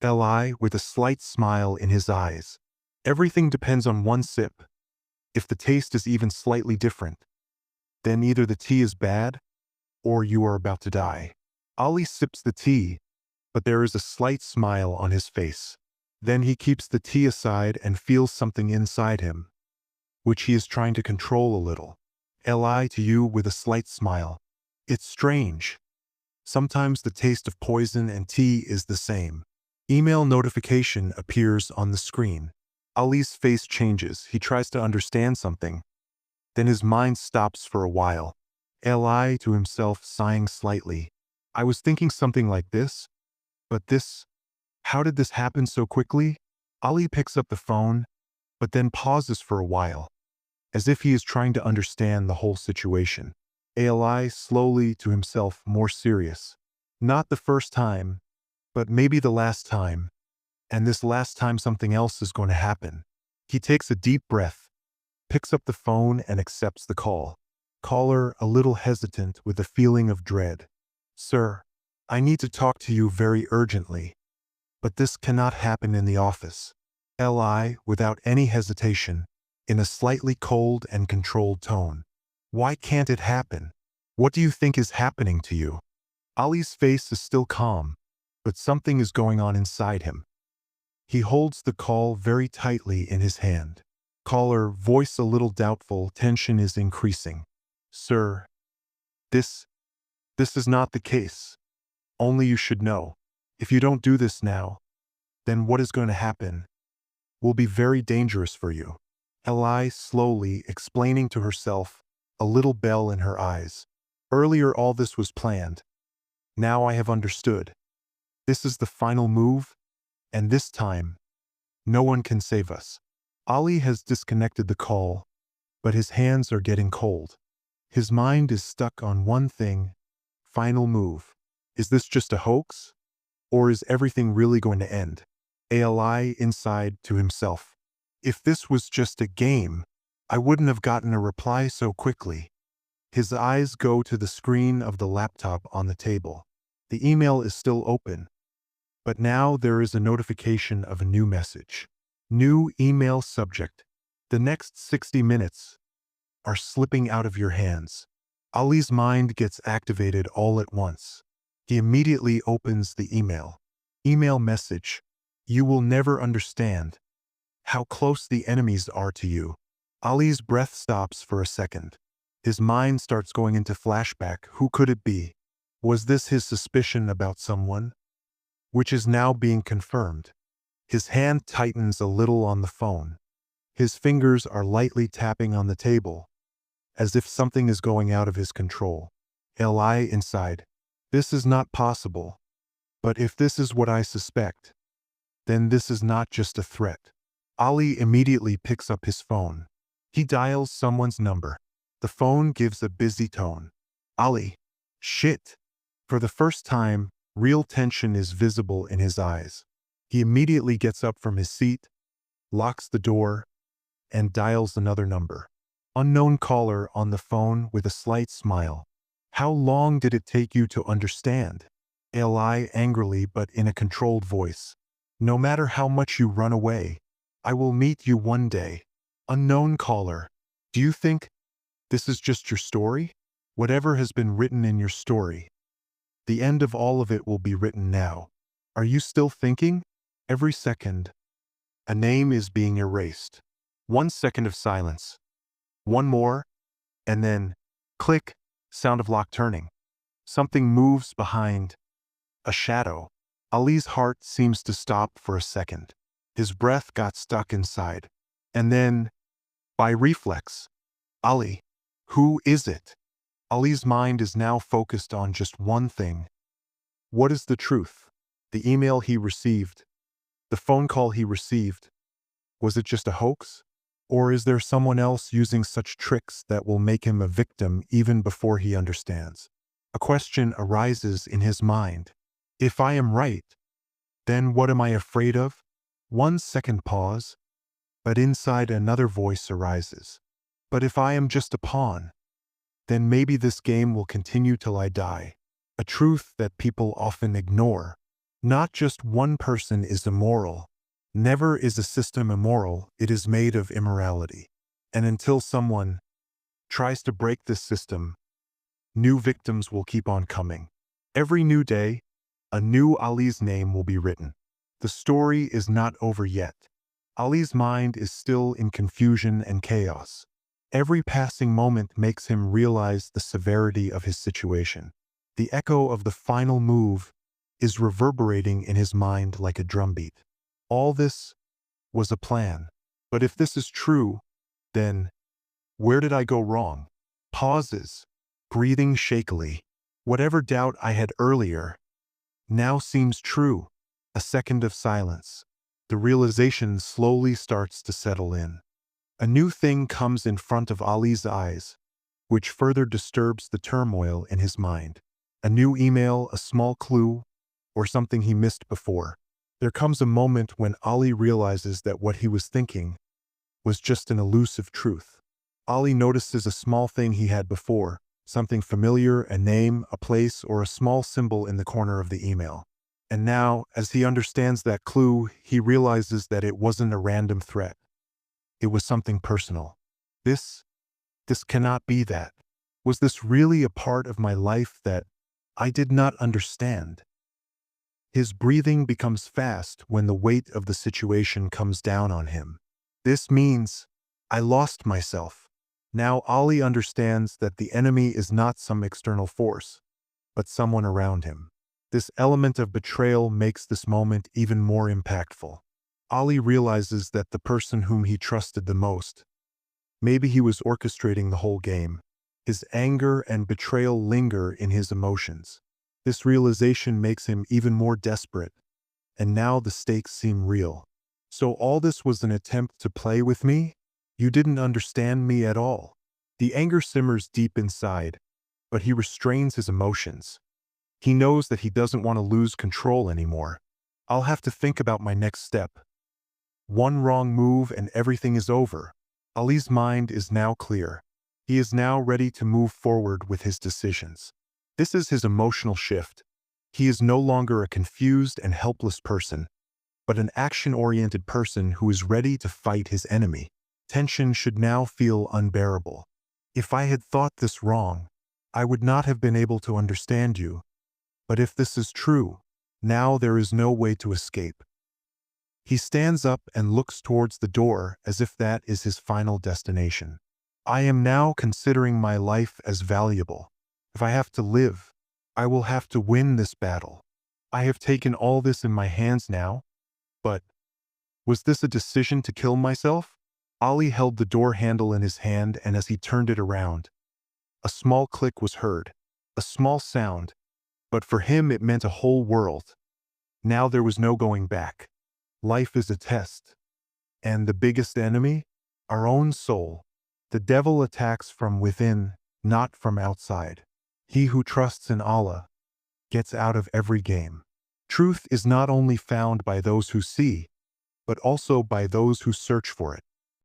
Li, with a slight smile in his eyes. Everything depends on one sip. If the taste is even slightly different, then either the tea is bad or you are about to die. Ali sips the tea, but there is a slight smile on his face. Then he keeps the tea aside and feels something inside him, which he is trying to control a little. Li to you with a slight smile. It's strange. Sometimes the taste of poison and tea is the same. Email notification appears on the screen. Ali's face changes. He tries to understand something. Then his mind stops for a while. Li to himself, sighing slightly. I was thinking something like this, but this, how did this happen so quickly? Ali picks up the phone, but then pauses for a while, as if he is trying to understand the whole situation. Ali slowly to himself, more serious. Not the first time, but maybe the last time. And this last time something else is going to happen. He takes a deep breath, picks up the phone and accepts the call. Caller a little hesitant with a feeling of dread. Sir, I need to talk to you very urgently. But this cannot happen in the office. Li, without any hesitation, in a slightly cold and controlled tone. Why can't it happen? What do you think is happening to you? Ali's face is still calm, but something is going on inside him. He holds the call very tightly in his hand. Caller, voice a little doubtful, tension is increasing. Sir, this is not the case. Only you should know. If you don't do this now, then what is going to happen will be very dangerous for you. Li slowly explaining to herself, a little bell in her eyes. Earlier all this was planned. Now I have understood. This is the final move, and this time, no one can save us. Ali has disconnected the call, but his hands are getting cold. His mind is stuck on one thing. Final move. Is this just a hoax? Or is everything really going to end? Ali inside to himself. If this was just a game, I wouldn't have gotten a reply so quickly. His eyes go to the screen of the laptop on the table. The email is still open, but now there is a notification of a new message. New email subject. The next 60 minutes are slipping out of your hands. Ali's mind gets activated all at once. He immediately opens the email. Email message. You will never understand how close the enemies are to you. Ali's breath stops for a second. His mind starts going into flashback. Who could it be? Was this his suspicion about someone? Which is now being confirmed. His hand tightens a little on the phone. His fingers are lightly tapping on the table, as if something is going out of his control. Li inside. This is not possible. But if this is what I suspect, then this is not just a threat. Ali immediately picks up his phone. He dials someone's number. The phone gives a busy tone. Ali. Shit. For the first time, real tension is visible in his eyes. He immediately gets up from his seat, locks the door, and dials another number. Unknown caller on the phone with a slight smile. How long did it take you to understand? Li angrily but in a controlled voice. No matter how much you run away, I will meet you one day. Unknown caller. Do you think this is just your story? Whatever has been written in your story, the end of all of it will be written now. Are you still thinking? Every second, a name is being erased. 1 second of silence. One more, and then, click, sound of lock turning. Something moves behind. A shadow. Ali's heart seems to stop for a second. His breath got stuck inside. And then, by reflex, Ali. Who is it? Ali's mind is now focused on just one thing. What is the truth? The email he received, the phone call he received, was it just a hoax? Or is there someone else using such tricks that will make him a victim even before he understands? A question arises in his mind. If I am right, then what am I afraid of? 1 second pause, but inside another voice arises. But if I am just a pawn, then maybe this game will continue till I die. A truth that people often ignore. Not just one person is immoral. Never is a system immoral, it is made of immorality. And until someone tries to break this system, new victims will keep on coming. Every new day, a new Ali's name will be written. The story is not over yet. Ali's mind is still in confusion and chaos. Every passing moment makes him realize the severity of his situation. The echo of the final move is reverberating in his mind like a drumbeat. All this was a plan. But if this is true, then where did I go wrong? Pauses, breathing shakily. Whatever doubt I had earlier now seems true. A second of silence. The realization slowly starts to settle in. A new thing comes in front of Ali's eyes, which further disturbs the turmoil in his mind. A new email, a small clue, or something he missed before. There comes a moment when Ali realizes that what he was thinking was just an elusive truth. Ali notices a small thing he had before, something familiar, a name, a place, or a small symbol in the corner of the email. And now, as he understands that clue, he realizes that it wasn't a random threat. It was something personal. This cannot be that. Was this really a part of my life that I did not understand? His breathing becomes fast when the weight of the situation comes down on him. This means I lost myself. Now Ali understands that the enemy is not some external force, but someone around him. This element of betrayal makes this moment even more impactful. Ali realizes that the person whom he trusted the most, maybe he was orchestrating the whole game. His anger and betrayal linger in his emotions. This realization makes him even more desperate, and now the stakes seem real. So all this was an attempt to play with me? You didn't understand me at all. The anger simmers deep inside, but he restrains his emotions. He knows that he doesn't want to lose control anymore. I'll have to think about my next step. One wrong move and everything is over. Ali's mind is now clear. He is now ready to move forward with his decisions. This is his emotional shift. He is no longer a confused and helpless person, but an action-oriented person who is ready to fight his enemy. Tension should now feel unbearable. If I had thought this wrong, I would not have been able to understand you. But if this is true, now there is no way to escape. He stands up and looks towards the door as if that is his final destination. I am now considering my life as valuable. If I have to live, I will have to win this battle. I have taken all this in my hands now. But was this a decision to kill myself? Ali held the door handle in his hand, and as he turned it around, a small click was heard. A small sound, but for him it meant a whole world. Now there was no going back. Life is a test. And the biggest enemy? Our own soul. The devil attacks from within, not from outside. He who trusts in Allah gets out of every game. Truth is not only found by those who see, but also by those who search for it.